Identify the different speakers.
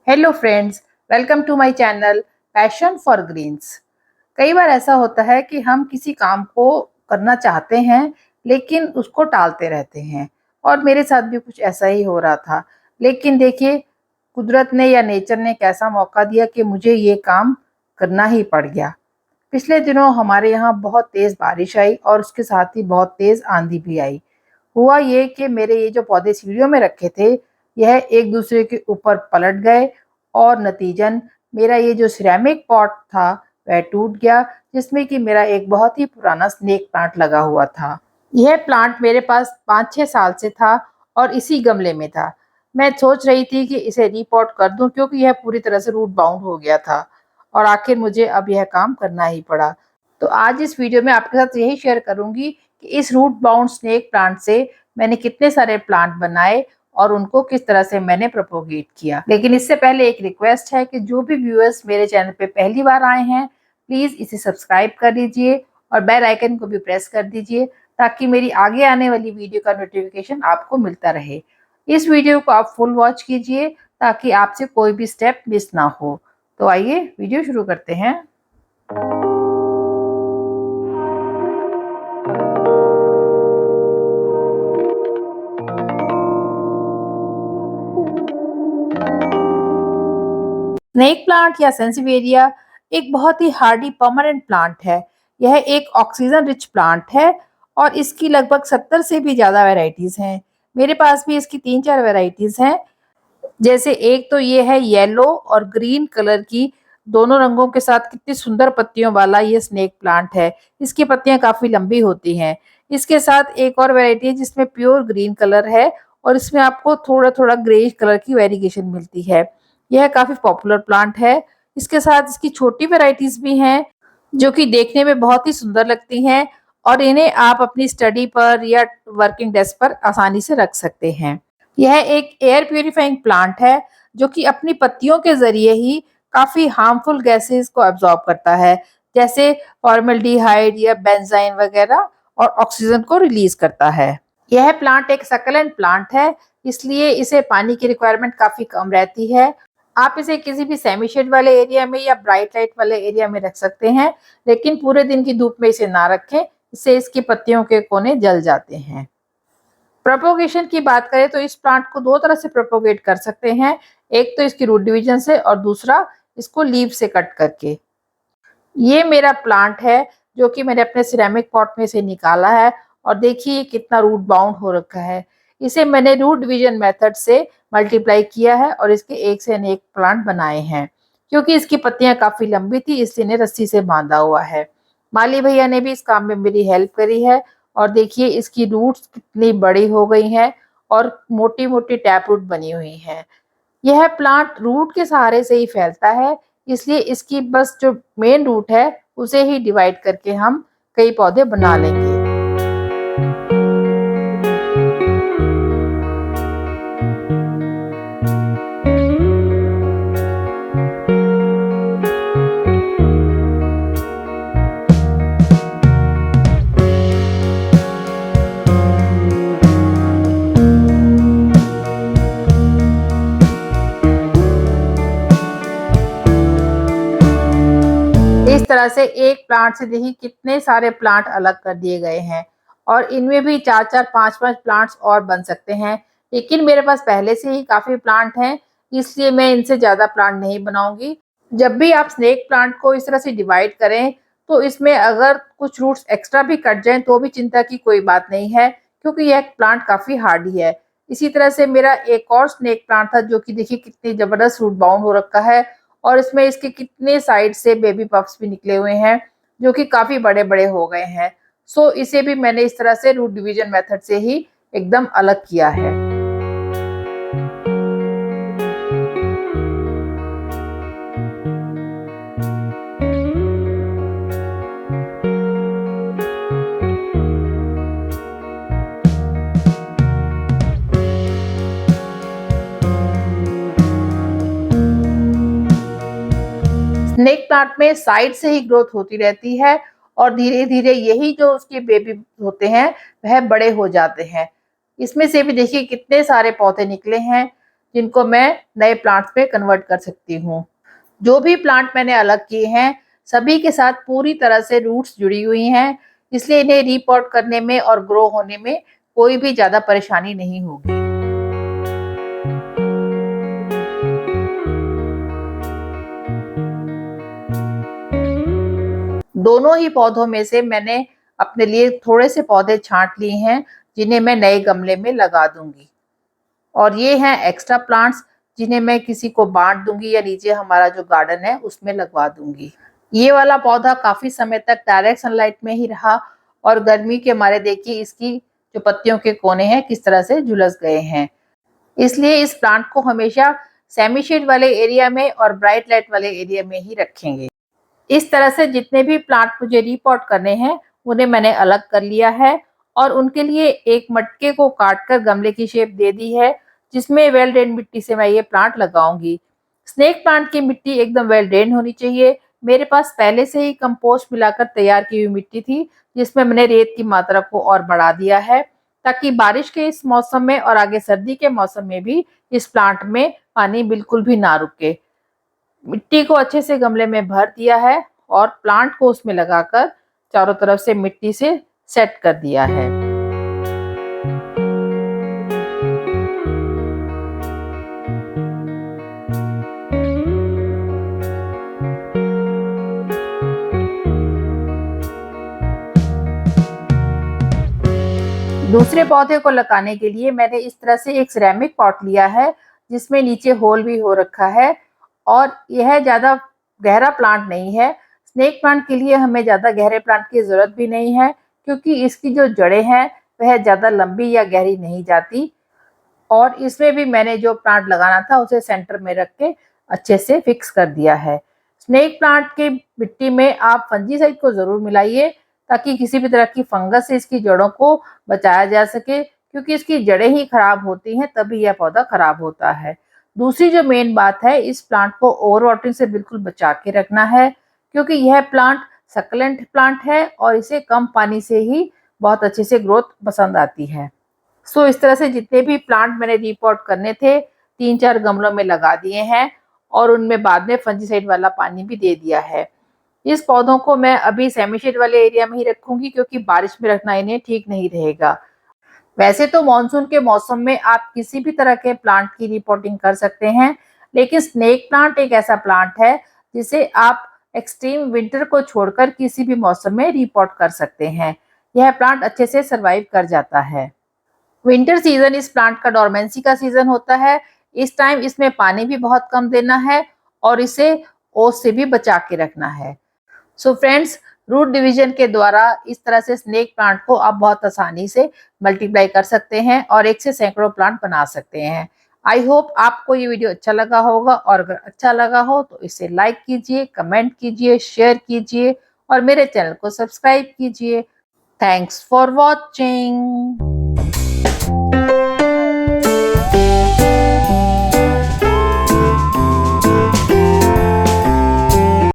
Speaker 1: Hello friends, welcome to my channel passion for greens. कई बार ऐसा होता है कि हम किसी काम को करना चाहते हैं लेकिन उसको टालते रहते हैं और मेरे साथ भी कुछ ऐसा ही हो रहा था। लेकिन देखिए, कुदरत ने या नेचर ने कैसा मौका दिया कि मुझे ये काम करना ही पड़ गया। पिछले दिनों हमारे यहाँ बहुत तेज़ बारिश आई और उसके साथ ही बहुत तेज़ आंधी भी आई। हुआ ये कि मेरे ये जो पौधे सीढ़ियों में रखे थे, यह एक दूसरे के ऊपर पलट गए और नतीजन मेरा ये जो सिरेमिक पॉट था वह टूट गया, जिसमें कि मेरा एक बहुत ही पुराना स्नेक प्लांट लगा हुआ था। यह प्लांट मेरे पास 5-6 साल से था और इसी गमले में था। मैं सोच रही थी कि इसे रीपॉट कर दूं क्योंकि यह पूरी तरह से रूट बाउंड हो गया था और आखिर मुझे अब यह काम करना ही पड़ा। तो आज इस वीडियो में आपके साथ यही शेयर करूंगी कि इस रूट बाउंड स्नेक प्लांट से मैंने कितने सारे प्लांट बनाए और उनको किस तरह से मैंने प्रोपोगेट किया। लेकिन इससे पहले एक रिक्वेस्ट है कि जो भी व्यूअर्स मेरे चैनल पे पहली बार आए हैं, प्लीज़ इसे सब्सक्राइब कर लीजिए और बेल आइकन को भी प्रेस कर दीजिए ताकि मेरी आगे आने वाली वीडियो का नोटिफिकेशन आपको मिलता रहे। इस वीडियो को आप फुल वॉच कीजिए ताकि आपसे कोई भी स्टेप मिस ना हो। तो आइए वीडियो शुरू करते हैं। स्नेक प्लांट या सेंसिवेरिया एक बहुत ही हार्डी परमानेंट प्लांट है। यह एक ऑक्सीजन रिच प्लांट है और इसकी लगभग 70 से भी ज़्यादा वैरायटीज हैं। मेरे पास भी इसकी 3-4 वैरायटीज हैं। जैसे एक तो ये है येलो और ग्रीन कलर की, दोनों रंगों के साथ कितनी सुंदर पत्तियों वाला ये स्नेक प्लांट है। इसकी पत्तियां काफी लंबी होती हैं। इसके साथ एक और वैरायटी है जिसमें प्योर ग्रीन कलर है और इसमें आपको थोड़ा थोड़ा ग्रेइश कलर की वेरिएशन मिलती है। यह काफी पॉपुलर प्लांट है। इसके साथ इसकी छोटी वैरायटीज भी हैं जो कि देखने में बहुत ही सुंदर लगती हैं और इन्हें आप अपनी स्टडी पर या वर्किंग डेस्क पर आसानी से रख सकते हैं। यह एक एयर प्यूरिफाइंग प्लांट है जो कि अपनी पत्तियों के जरिए ही काफी हार्मफुल गैसेस को एब्जॉर्ब करता है, जैसे फॉर्मल्डिहाइड या बेंजाइन वगैरह, और ऑक्सीजन को रिलीज करता है। यह प्लांट एक सक्लेंट प्लांट है, इसलिए इसे पानी की रिक्वायरमेंट काफी कम रहती है। आप इसे किसी भी सेमी शेड वाले एरिया में या ब्राइट लाइट वाले एरिया में रख सकते हैं, लेकिन पूरे दिन की धूप में इसे ना रखें, इससे इसकी पत्तियों के कोने जल जाते हैं। प्रोपोगेशन की बात करें तो इस प्लांट को दो तरह से प्रोपोगेट कर सकते हैं। एक तो इसकी रूट डिवीजन से और दूसरा इसको लीव से कट करके। ये मेरा प्लांट है जो कि मैंने अपने सिरेमिक पॉट में से निकाला है और देखिए कितना रूट बाउंड हो रखा है। इसे मैंने रूट डिवीजन मेथड से मल्टीप्लाई किया है और इसके एक से अनेक प्लांट बनाए हैं। क्योंकि इसकी पत्तियां काफी लंबी थी इसलिए इन्हें रस्सी से बांधा हुआ है। माली भैया ने भी इस काम में मेरी हेल्प करी है और देखिए इसकी रूट्स कितनी बड़ी हो गई हैं और मोटी मोटी टैप रूट बनी हुई हैं। यह प्लांट रूट के सहारे से ही फैलता है, इसलिए इसकी बस जो मेन रूट है उसे ही डिवाइड करके हम कई पौधे बना लेंगे। इस तरह से एक प्लांट से देखिए कितने सारे प्लांट अलग कर दिए गए हैं और इनमें भी 4-4 5-5 प्लांट्स और बन सकते हैं। लेकिन मेरे पास पहले से ही काफी प्लांट हैं, इसलिए मैं इनसे ज्यादा प्लांट नहीं बनाऊंगी। जब भी आप स्नेक प्लांट को इस तरह से डिवाइड करें तो इसमें अगर कुछ रूट्स एक्स्ट्रा भी कट जाएं तो भी चिंता की कोई बात नहीं है, क्योंकि यह प्लांट काफी हार्डी है। इसी तरह से मेरा एक और स्नेक प्लांट था जो कि देखिए कितनी जबरदस्त रूट बाउंड हो रखा है और इसमें इसके कितने साइड से बेबी पफ्स भी निकले हुए हैं जो कि काफी बड़े बड़े हो गए हैं। सो इसे भी मैंने इस तरह से रूट डिवीजन मेथड से ही एकदम अलग किया है। स्नेक प्लांट में साइड से ही ग्रोथ होती रहती है और धीरे धीरे यही जो उसके बेबी होते हैं वह बड़े हो जाते हैं। इसमें से भी देखिए कितने सारे पौधे निकले हैं। जिनको मैं नए प्लांट्स में कन्वर्ट कर सकती हूँ। जो भी प्लांट मैंने अलग किए हैं, सभी के साथ पूरी तरह से रूट्स जुड़ी हुई हैं, इसलिए इन्हें रीपॉट करने में और ग्रो होने में कोई भी ज़्यादा परेशानी नहीं होगी। दोनों ही पौधों में से मैंने अपने लिए थोड़े से पौधे छाँट लिए हैं, जिन्हें मैं नए गमले में लगा दूँगी। और ये हैं एक्स्ट्रा प्लांट्स, जिन्हें मैं किसी को बाँट दूँगी या नीचे हमारा जो गार्डन है उसमें लगवा दूँगी। ये वाला पौधा काफ़ी समय तक डायरेक्ट सनलाइट में ही रहा और गर्मी के मारे देखिए इसकी जो पत्तियों के कोने हैं किस तरह से झुलस गए हैं। इसलिए इस प्लांट को हमेशा सेमी शेड वाले एरिया में और ब्राइट लाइट वाले एरिया में ही रखेंगे। इस तरह से जितने भी प्लांट मुझे रीपॉट करने हैं, उन्हें मैंने अलग कर लिया है और उनके लिए एक मटके को काटकर गमले की शेप दे दी है, जिसमें वेल ड्रेन मिट्टी से मैं ये प्लांट लगाऊंगी। स्नेक प्लांट की मिट्टी एकदम वेल ड्रेन होनी चाहिए। मेरे पास पहले से ही कंपोस्ट मिलाकर तैयार की हुई मिट्टी थी, जिसमें मैंने रेत की मात्रा को और बढ़ा दिया है, ताकि बारिश के इस मौसम में और आगे सर्दी के मौसम में भी इस प्लांट में पानी बिल्कुल भी ना रुके। मिट्टी को अच्छे से गमले में भर दिया है और प्लांट को उसमें लगाकर चारों तरफ से मिट्टी से सेट कर दिया है। दूसरे पौधे को लगाने के लिए मैंने इस तरह से एक सिरेमिक पॉट लिया है, जिसमें नीचे होल भी हो रखा है और यह ज़्यादा गहरा प्लांट नहीं है। स्नेक प्लांट के लिए हमें ज़्यादा गहरे प्लांट की ज़रूरत भी नहीं है, क्योंकि इसकी जो जड़ें हैं वह ज़्यादा लंबी या गहरी नहीं जाती और इसमें भी मैंने जो प्लांट लगाना था उसे सेंटर में रख के अच्छे से फिक्स कर दिया है। स्नेक प्लांट की मिट्टी में आप फंजीसाइड को ज़रूर मिलाइए, ताकि किसी भी तरह की फंगस से इसकी जड़ों को बचाया जा सके, क्योंकि इसकी जड़ें ही खराब होती हैं तभी यह पौधा खराब होता है। दूसरी जो मेन बात है, इस प्लांट को ओवर वाटरिंग से बिल्कुल बचा के रखना है, क्योंकि यह प्लांट सक्लेंट प्लांट है और इसे कम पानी से ही बहुत अच्छे से ग्रोथ पसंद आती है। सो इस तरह से जितने भी प्लांट मैंने रीपॉट करने थे, 3-4 गमलों में लगा दिए हैं और उनमें बाद में फंजीसाइड वाला पानी भी दे दिया है। इस पौधों को मैं अभी सेमी शेड वाले एरिया में ही रखूंगी, क्योंकि बारिश में रखना इन्हें ठीक नहीं रहेगा। वैसे तो मानसून के मौसम में आप किसी भी तरह के प्लांट की रिपोर्टिंग कर सकते हैं, लेकिन स्नेक प्लांट एक ऐसा प्लांट है जिसे आप एक्सट्रीम विंटर को छोड़कर किसी भी मौसम में रिपोर्ट कर सकते हैं। यह प्लांट अच्छे से सरवाइव कर जाता है। विंटर सीजन इस प्लांट का डोरमेंसी का सीजन होता है। इस टाइम इसमें पानी भी बहुत कम देना है और इसे ओस से भी बचा के रखना है। सो फ्रेंड्स, रूट डिवीजन के द्वारा इस तरह से स्नेक प्लांट को आप बहुत आसानी से मल्टीप्लाई कर सकते हैं और एक से सैकड़ों प्लांट बना सकते हैं। आई होप आपको ये वीडियो अच्छा लगा होगा और अगर अच्छा लगा हो तो इसे लाइक कीजिए, कमेंट कीजिए, शेयर कीजिए और मेरे चैनल को सब्सक्राइब कीजिए। Thanks for watching.